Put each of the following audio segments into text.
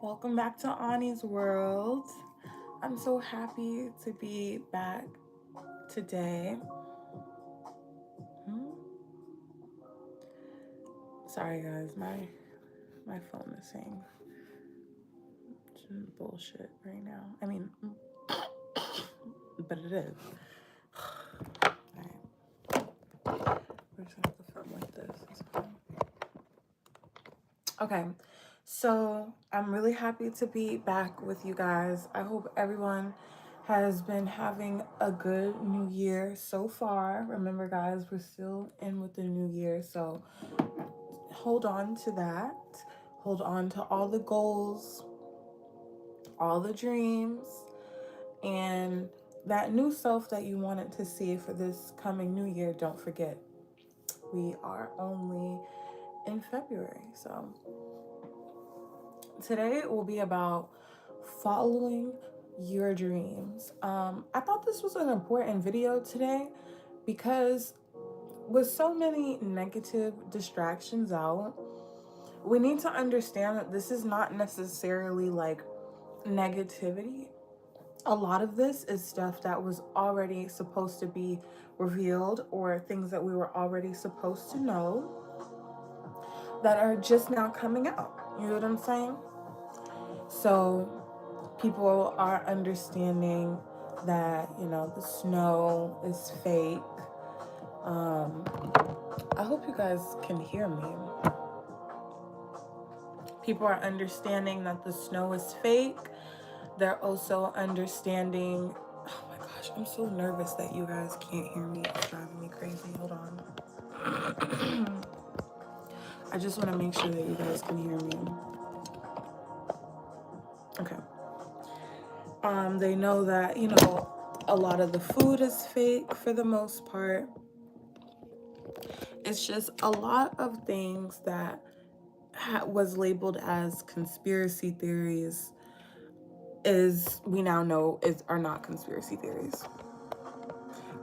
Welcome back to Ani's World. I'm so happy to be back today. Hmm? Sorry guys, my phone is saying some bullshit right now. I mean, but it is. Alright. We're just gonna have to film like this. It's fine. Okay. So I'm really happy to be back with you guys. I hope everyone has been having a good new year so far. Remember, guys, we're still in with the new year. So hold on to that. Hold on to all the goals, all the dreams, and that new self that you wanted to see for this coming new year. Don't forget, we are only in February. So today will be about following your dreams. I thought this was an important video today because with so many negative distractions out, we need to understand that this is not necessarily like negativity. A lot of this is stuff that was already supposed to be revealed or things that we were already supposed to know that are just now coming out. You know what I'm saying? So people are understanding that, the snow is fake. I hope you guys can hear me. People are understanding that the snow is fake. They're also understanding. Oh my gosh, I'm so nervous that you guys can't hear me. It's driving me crazy. Hold on. I just want to make sure that you guys can hear me. Okay. They know that, a lot of the food is fake for the most part. It's just a lot of things that was labeled as conspiracy theories is we now know are not conspiracy theories.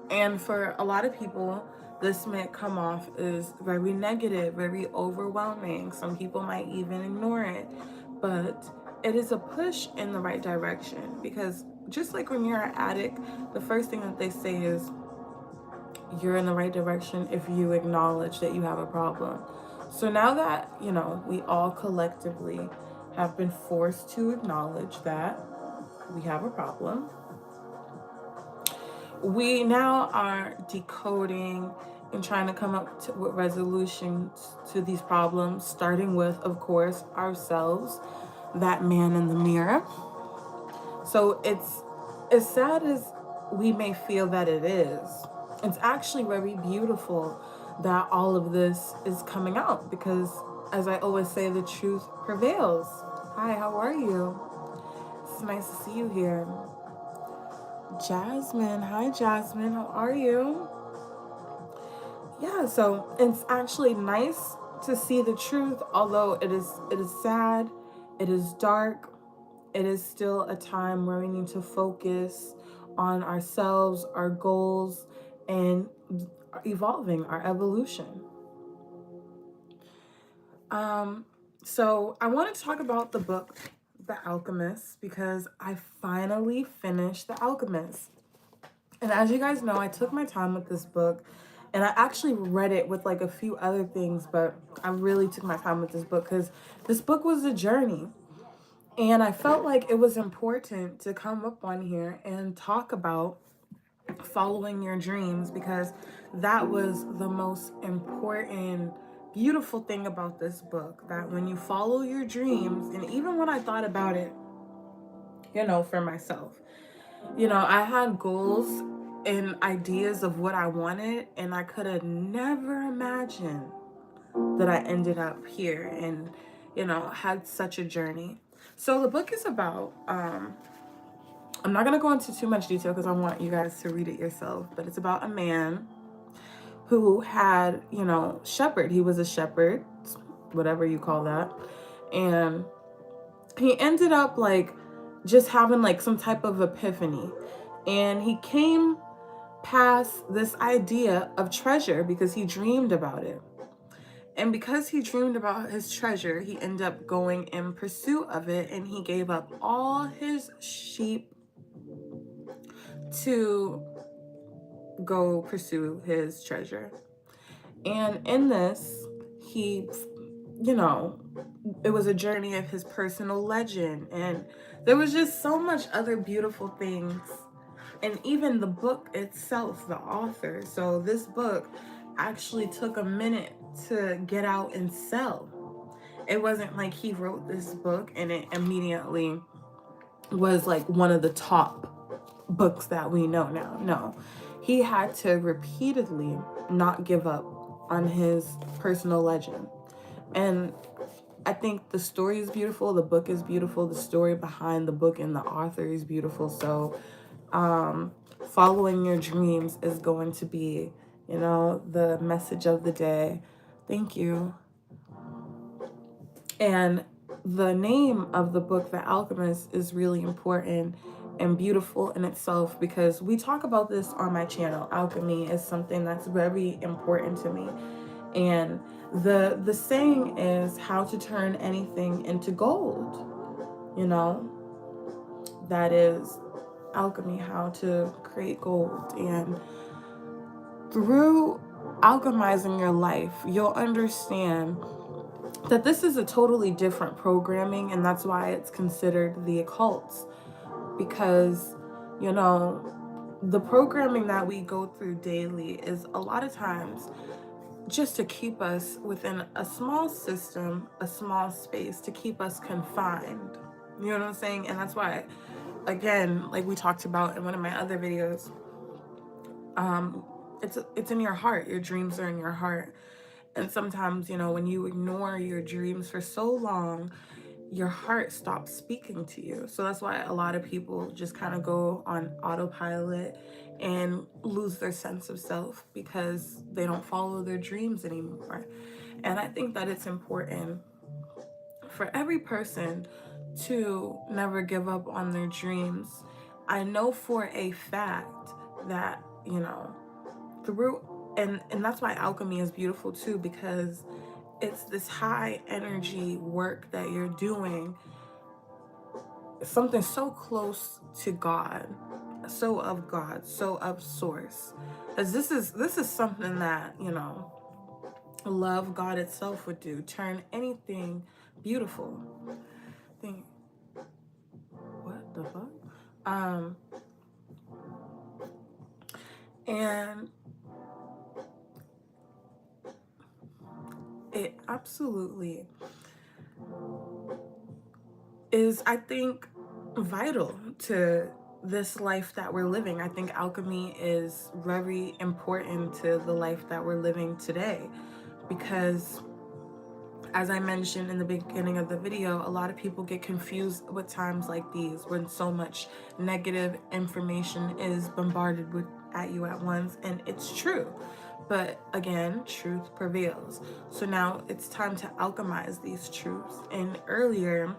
And for a lot of people, this may come off as very negative, very overwhelming. Some people might even ignore it, but it is a push in the right direction because just like when you're an addict, the first thing that they say is you're in the right direction if you acknowledge that you have a problem. So now that, we all collectively have been forced to acknowledge that we have a problem, we now are decoding and trying to come up with resolutions to these problems, starting with, of course, ourselves, that man in the mirror. So it's as sad as we may feel that it is, it's actually very beautiful that all of this is coming out because, as I always say, the truth prevails. Hi, how are you? It's nice to see you here. Jasmine, hi Jasmine, how are you? Yeah, so it's actually nice to see the truth, although it is sad, it is dark, it is still a time where we need to focus on ourselves, our goals, and evolving our evolution. So I want to talk about the book The Alchemist because I finally finished The Alchemist. And as you guys know, I took my time with this book and I actually read it with like a few other things, but I really took my time with this book because this book was a journey. And I felt like it was important to come up on here and talk about following your dreams because that was the most important, beautiful thing about this book. That when you follow your dreams, and even when I thought about it, for myself, I had goals and ideas of what I wanted, and I could have never imagined that I ended up here and, had such a journey. So the book is about, I'm not going to go into too much detail because I want you guys to read it yourself, but it's about a man who had, shepherd. He was a shepherd, whatever you call that. And he ended up like just having like some type of epiphany. And he came past this idea of treasure because he dreamed about it. And because he dreamed about his treasure, he ended up going in pursuit of it, and he gave up all his sheep to go pursue his treasure. And in this, he, you know, it was a journey of his personal legend, and there was just so much other beautiful things. And even the book itself, the author. So this book actually took a minute to get out and sell. It wasn't like he wrote this book and it immediately was like one of the top books that we know now. No, he had to repeatedly not give up on his personal legend. And I think the story is beautiful, the book is beautiful, the story behind the book and the author is beautiful. So following your dreams is going to be, the message of the day. Thank you. And the name of the book, The Alchemist, is really important and beautiful in itself, because we talk about this on my channel. Alchemy is something that's very important to me. And the saying is how to turn anything into gold. That is alchemy, how to create gold. And through alchemizing your life, you'll understand that this is a totally different programming, and that's why it's considered the occults. Because, the programming that we go through daily is a lot of times just to keep us within a small system, a small space, to keep us confined. You know what I'm saying? And that's why, again, like we talked about in one of my other videos, it's in your heart. Your dreams are in your heart. And sometimes, when you ignore your dreams for so long, your heart stops speaking to you. So that's why a lot of people just kind of go on autopilot and lose their sense of self, because they don't follow their dreams anymore. And I think that it's important for every person to never give up on their dreams. I know for a fact that, through, and that's why alchemy is beautiful too, because it's this high energy work that you're doing, something so close to God, so of God, so of source. As this is something that, love, God itself would do, turn anything beautiful. Think, what the fuck? And it absolutely is, I think, vital to this life that we're living. I think alchemy is very important to the life that we're living today, because as I mentioned in the beginning of the video, a lot of people get confused with times like these when so much negative information is bombarded at you at once, and it's true. But again, truth prevails. So now it's time to alchemize these truths. And earlier,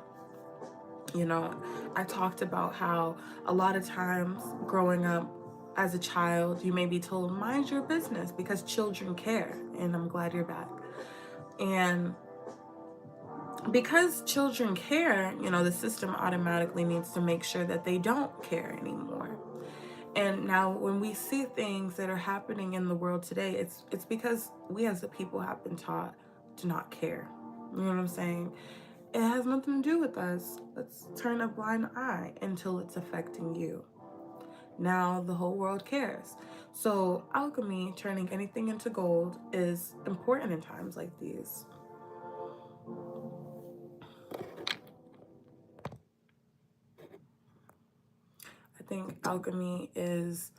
I talked about how a lot of times growing up as a child, you may be told, mind your business, because children care. And I'm glad you're back. And because children care, the system automatically needs to make sure that they don't care anymore. And now when we see things that are happening in the world today, it's because we as the people have been taught to not care. You know what I'm saying? It has nothing to do with us. Let's turn a blind eye until it's affecting you. Now the whole world cares. So alchemy, turning anything into gold, is important in times like these. I think alchemy is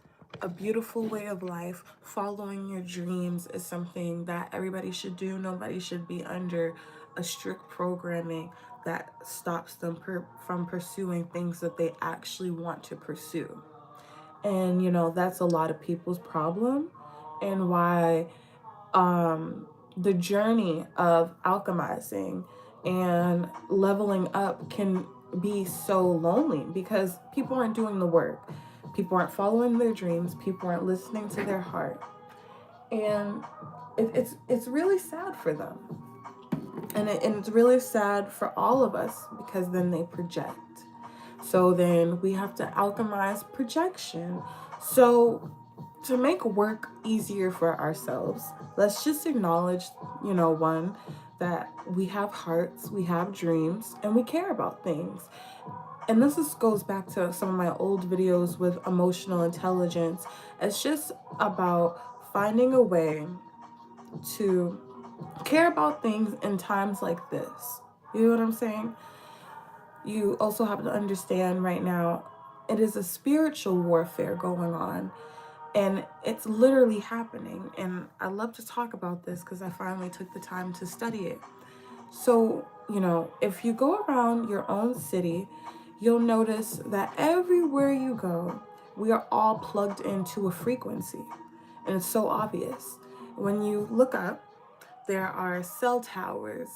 a beautiful way of life. Following your dreams is something that everybody should do. Nobody should be under a strict programming that stops them from pursuing things that they actually want to pursue. And, that's a lot of people's problem, and why the journey of alchemizing and leveling up can be so lonely, because people aren't doing the work. People aren't following their dreams. People aren't listening to their heart. And it's really sad for them. And it's really sad for all of us because then they project. So then we have to alchemize projection. So to make work easier for ourselves, let's just acknowledge, one, that we have hearts, we have dreams, and we care about things. And goes back to some of my old videos with emotional intelligence. It's just about finding a way to care about things in times like this. You know what I'm saying? You also have to understand right now, it is a spiritual warfare going on, and it's literally happening. And I love to talk about this because I finally took the time to study it. So, if you go around your own city, you'll notice that everywhere you go, we are all plugged into a frequency. And it's so obvious. When you look up, there are cell towers,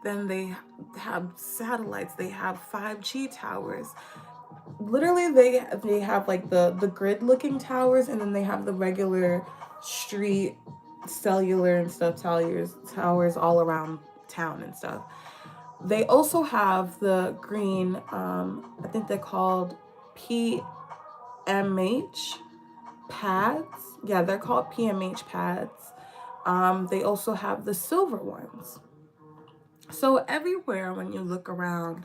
then they have satellites, they have 5G towers. Literally, they have like the grid looking towers, and then they have the regular street cellular and stuff towers all around town and stuff. They also have the green, I think they're called PMH pads. Yeah, they're called PMH pads. They also have the silver ones. So everywhere when you look around,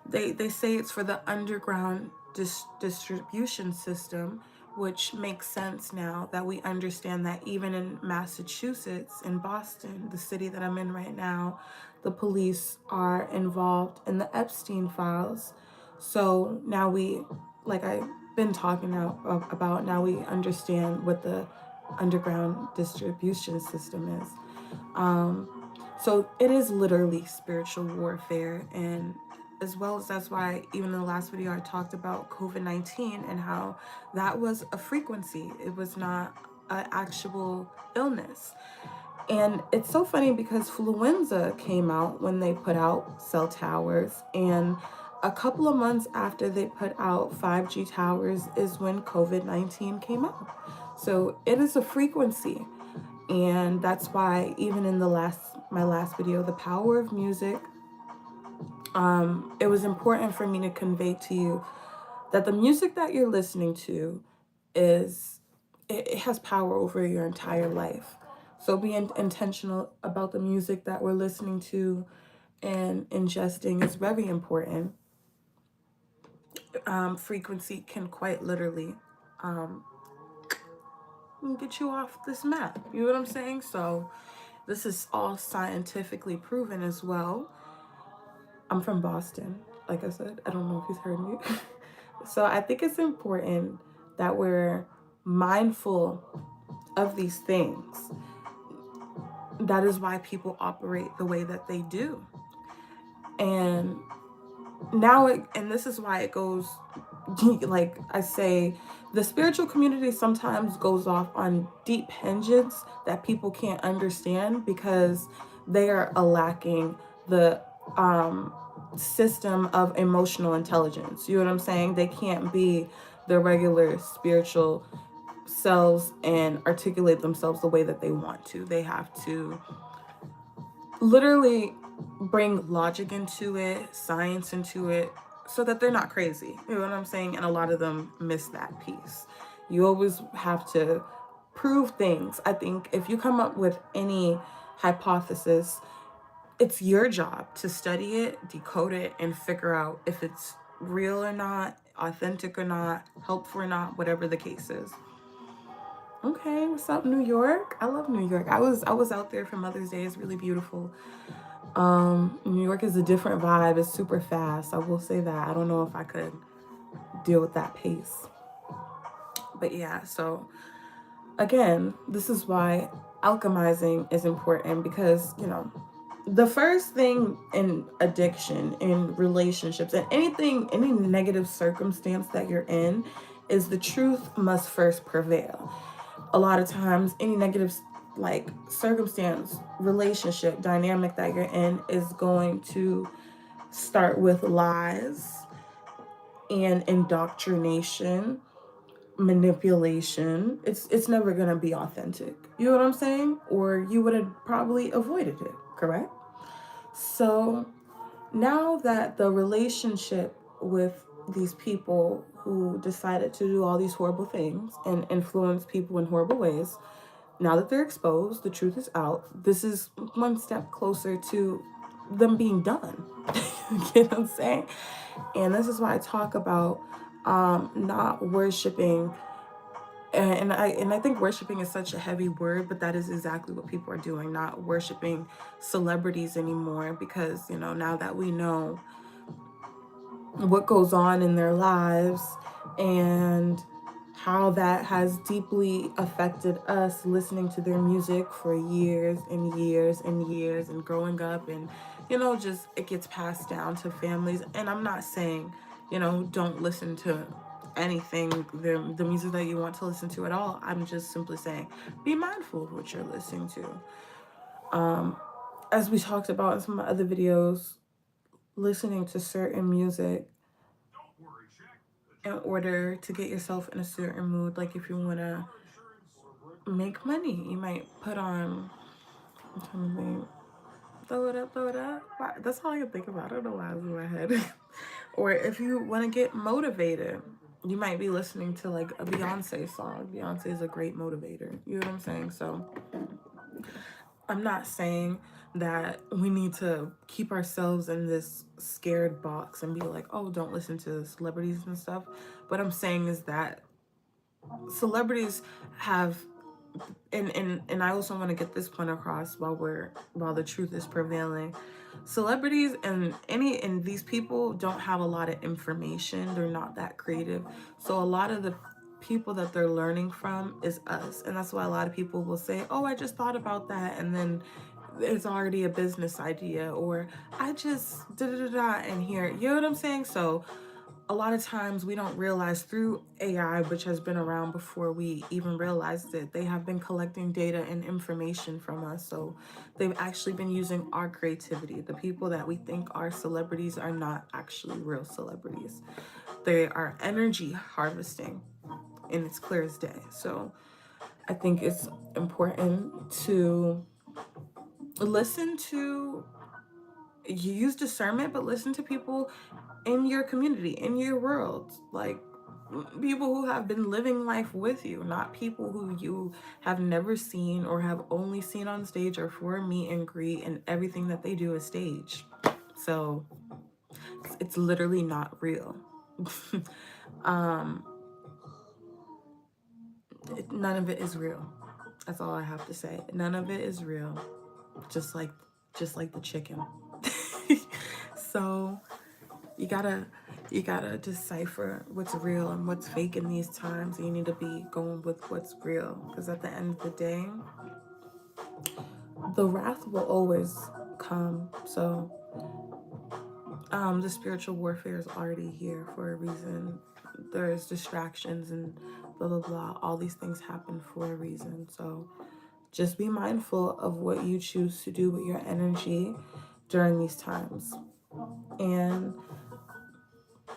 they say it's for the underground distribution system, which makes sense now that we understand that even in Massachusetts, in Boston, the city that I'm in right now, the police are involved in the Epstein files. So now like I've been talking now about, now we understand what the underground distribution system is. So it is literally spiritual warfare, and as well as that's why even in the last video I talked about COVID-19 and how that was a frequency. It was not an actual illness. And it's so funny because Fluenza came out when they put out cell towers, and a couple of months after they put out 5G towers is when COVID-19 came out. So it is a frequency. And that's why even in my last video, the power of music, it was important for me to convey to you that the music that you're listening to it has power over your entire life. So being intentional about the music that we're listening to and ingesting is very important. Frequency can quite literally get you off this map. You know what I'm saying? So this is all scientifically proven as well. I'm from Boston, like I said. I don't know if you've heard me. So I think it's important that we're mindful of these things. That is why people operate the way that they do. And this is why it goes, like I say, the spiritual community sometimes goes off on deep tangents that people can't understand because they are lacking the system of emotional intelligence. You know what I'm saying? They can't be the regular spiritual selves and articulate themselves the way that they want to. They have to literally bring logic into it, science into it, so that they're not crazy. You know what I'm saying? And a lot of them miss that piece. You always have to prove things. I think if you come up with any hypothesis, it's your job to study it, decode it, and figure out if it's real or not, authentic or not, helpful or not, whatever the case is. Okay, what's up, New York? I love New York. I was out there for Mother's Day. It's really beautiful. New York is a different vibe. It's super fast. I will say that. I don't know if I could deal with that pace. But yeah, so again, this is why alchemizing is important, because, the first thing in addiction, in relationships, and any negative circumstance that you're in, is the truth must first prevail. A lot of times, any negative circumstance, relationship, dynamic that you're in is going to start with lies and indoctrination, manipulation, it's never gonna be authentic. You know what I'm saying? Or you would have probably avoided it, correct? So now that the relationship with these people who decided to do all these horrible things and influence people in horrible ways, now that they're exposed, the truth is out, this is one step closer to them being done. You know what I'm saying? And this is why I talk about not worshiping, and I think worshiping is such a heavy word, but that is exactly what people are doing, not worshiping celebrities anymore, because now that we know what goes on in their lives and how that has deeply affected us listening to their music for years and years and years and growing up, and just it gets passed down to families. And I'm not saying don't listen to anything, the music that you want to listen to at all. I'm just simply saying be mindful of what you're listening to. As we talked about in some other videos, listening to certain music in order to get yourself in a certain mood. Like if you want to make money, you might put on, I'm trying to think, throw it up, throw it up. That's all I can think about. I don't know why it's in my head. Or if you want to get motivated, you might be listening to like a Beyonce song. Beyonce is a great motivator. You know what I'm saying? So I'm not saying that we need to keep ourselves in this scared box and be like, oh, don't listen to celebrities and stuff. What I'm saying is that celebrities have, and I also want to get this point across while the truth is prevailing. Celebrities and these people don't have a lot of information. They're not that creative. So a lot of the people that they're learning from is us. And that's why a lot of people will say, oh, I just thought about that, and then it's already a business idea, or I just da da da da and here. You know what I'm saying? So a lot of times we don't realize through AI, which has been around before we even realized it, they have been collecting data and information from us. So they've actually been using our creativity. The people that we think are celebrities are not actually real celebrities. They are energy harvesting, and it's clear as day. So I think it's important to listen to, you use discernment, but listen to people in your community, in your world, like people who have been living life with you, not people who you have never seen or have only seen on stage or for a meet and greet, and everything that they do is staged. So it's literally not real. um None of it is real. That's all I have to say. None of it is real. Just like the chicken. So you gotta decipher what's real and what's fake in these times. You need to be going with what's real, because at the end of the day, the wrath will always come. So the spiritual warfare is already here for a reason. There's distractions and blah blah blah. All these things happen for a reason. So just be mindful of what you choose to do with your energy during these times. And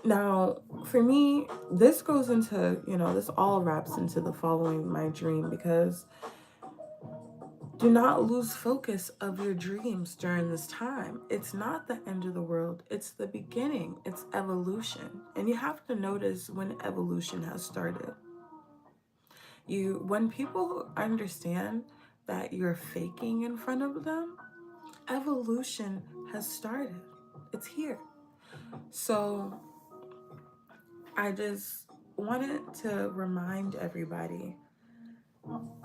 now, for me, this goes into, this all wraps into the following my dream, because do not lose focus of your dreams during this time. It's not the end of the world, it's the beginning, it's evolution. And you have to notice when evolution has started. When people understand that you're faking in front of them, evolution has started. It's here. So I just wanted to remind everybody,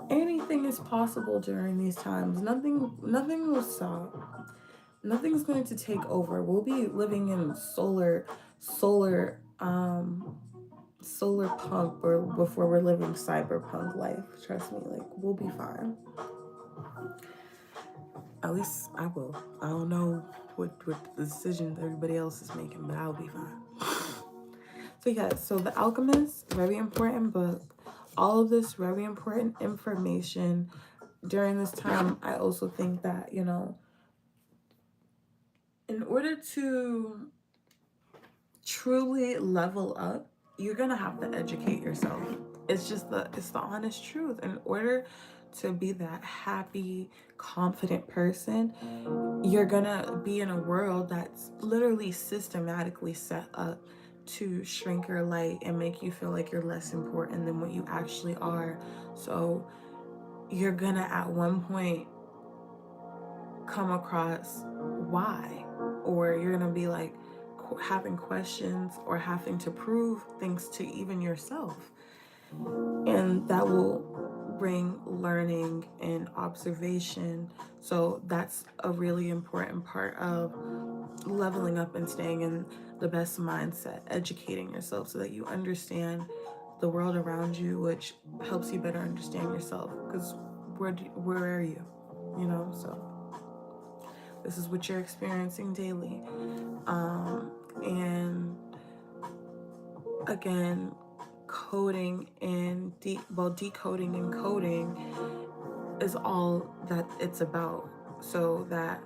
anything is possible during these times. Nothing will stop. Nothing's going to take over. We'll be living in solar punk, or before we're living cyberpunk life. Trust me, like we'll be fine. At least I will. I don't know what the decision everybody else is making, but I'll be fine. So yeah, so The Alchemist, very important book. All of this very important information during this time. I also think that, in order to truly level up, you're gonna have to educate yourself. It's just it's the honest truth. In order to be that happy, confident person, you're gonna be in a world that's literally systematically set up to shrink your light and make you feel like you're less important than what you actually are. So you're gonna at one point come across why, or you're gonna be like having questions or having to prove things to even yourself, and that will bring learning and observation. So that's a really important part of leveling up and staying in the best mindset, educating yourself so that you understand the world around you, which helps you better understand yourself, because where are you, you know? So this is what you're experiencing daily. And again, coding and decoding and coding is all that it's about. So that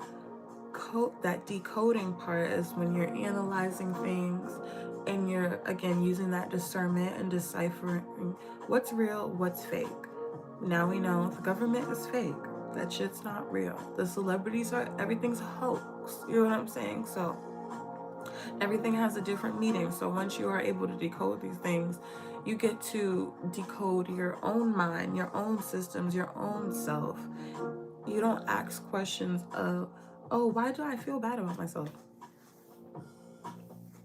decoding part is when you're analyzing things and you're again using that discernment and deciphering what's real, what's fake. Now we know the government is fake. That shit's not real. The celebrities everything's a hoax. You know what I'm saying? So everything has a different meaning. So once you are able to decode these things, you get to decode your own mind, your own systems, your own self. You don't ask questions of, oh, why do I feel bad about myself?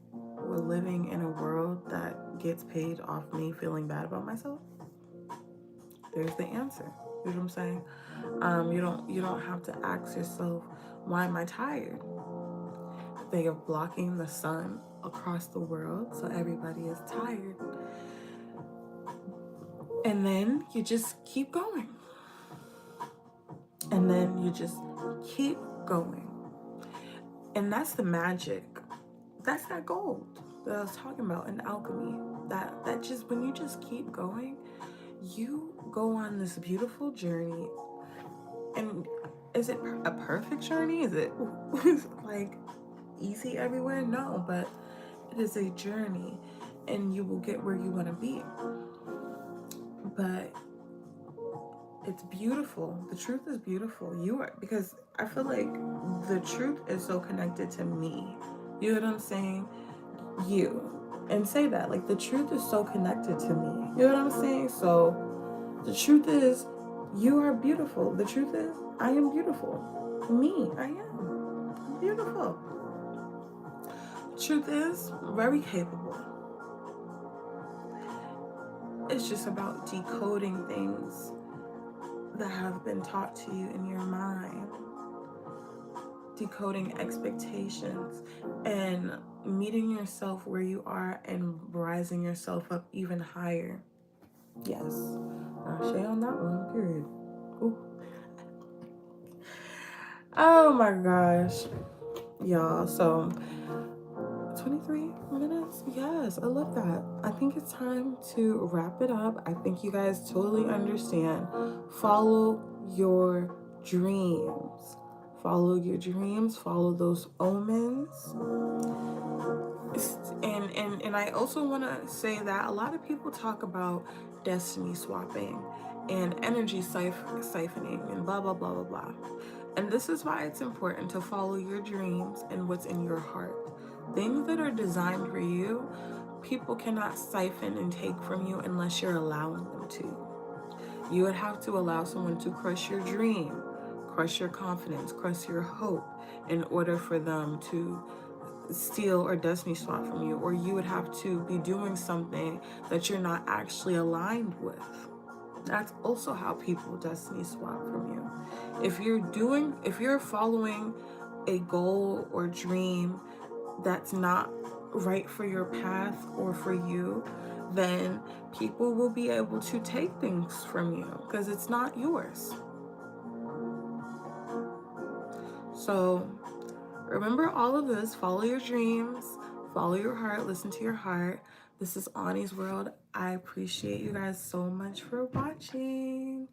We're living in a world that gets paid off me feeling bad about myself. There's the answer. You know what I'm saying? You don't have to ask yourself, why am I tired? They are blocking the sun across the world, so everybody is tired. And then you just keep going. And then you just keep going. And that's the magic. That's that gold that I was talking about in alchemy. That just, when you just keep going, you go on this beautiful journey. And is it a perfect journey? Is it like easy everywhere? No, but it is a journey, and you will get where you want to be. But it's beautiful. The truth is beautiful. Because I feel like the truth is so connected to me. You know what I'm saying? You. And say that. Like, the truth is so connected to me. You know what I'm saying? So the truth is, you are beautiful. The truth is, I am beautiful. Me, I am. I'm beautiful. The truth is, very capable. It's just about decoding things that have been taught to you in your mind, decoding expectations and meeting yourself where you are and rising yourself up even higher. Yes, I'll say on that one, period. Ooh. Oh my gosh, y'all. So 23 minutes. Yes, I love that. I think it's time to wrap it up. I think you guys totally understand. Follow your dreams. Follow your dreams. Follow those omens. And I also want to say that a lot of people talk about destiny swapping and energy siphoning and blah, blah, blah, blah, blah. And this is why it's important to follow your dreams and what's in your heart. Things that are designed for you, people cannot siphon and take from you unless you're allowing them to. You would have to allow someone to crush your dream, crush your confidence, crush your hope in order for them to steal or destiny swap from you, or you would have to be doing something that you're not actually aligned with. That's also how people destiny swap from you. If you're following a goal or dream that's not right for your path or for you, then people will be able to take things from you because it's not yours. So remember all of this. Follow your dreams, follow your heart, listen to your heart. This is Ani's World. I appreciate you guys so much for watching.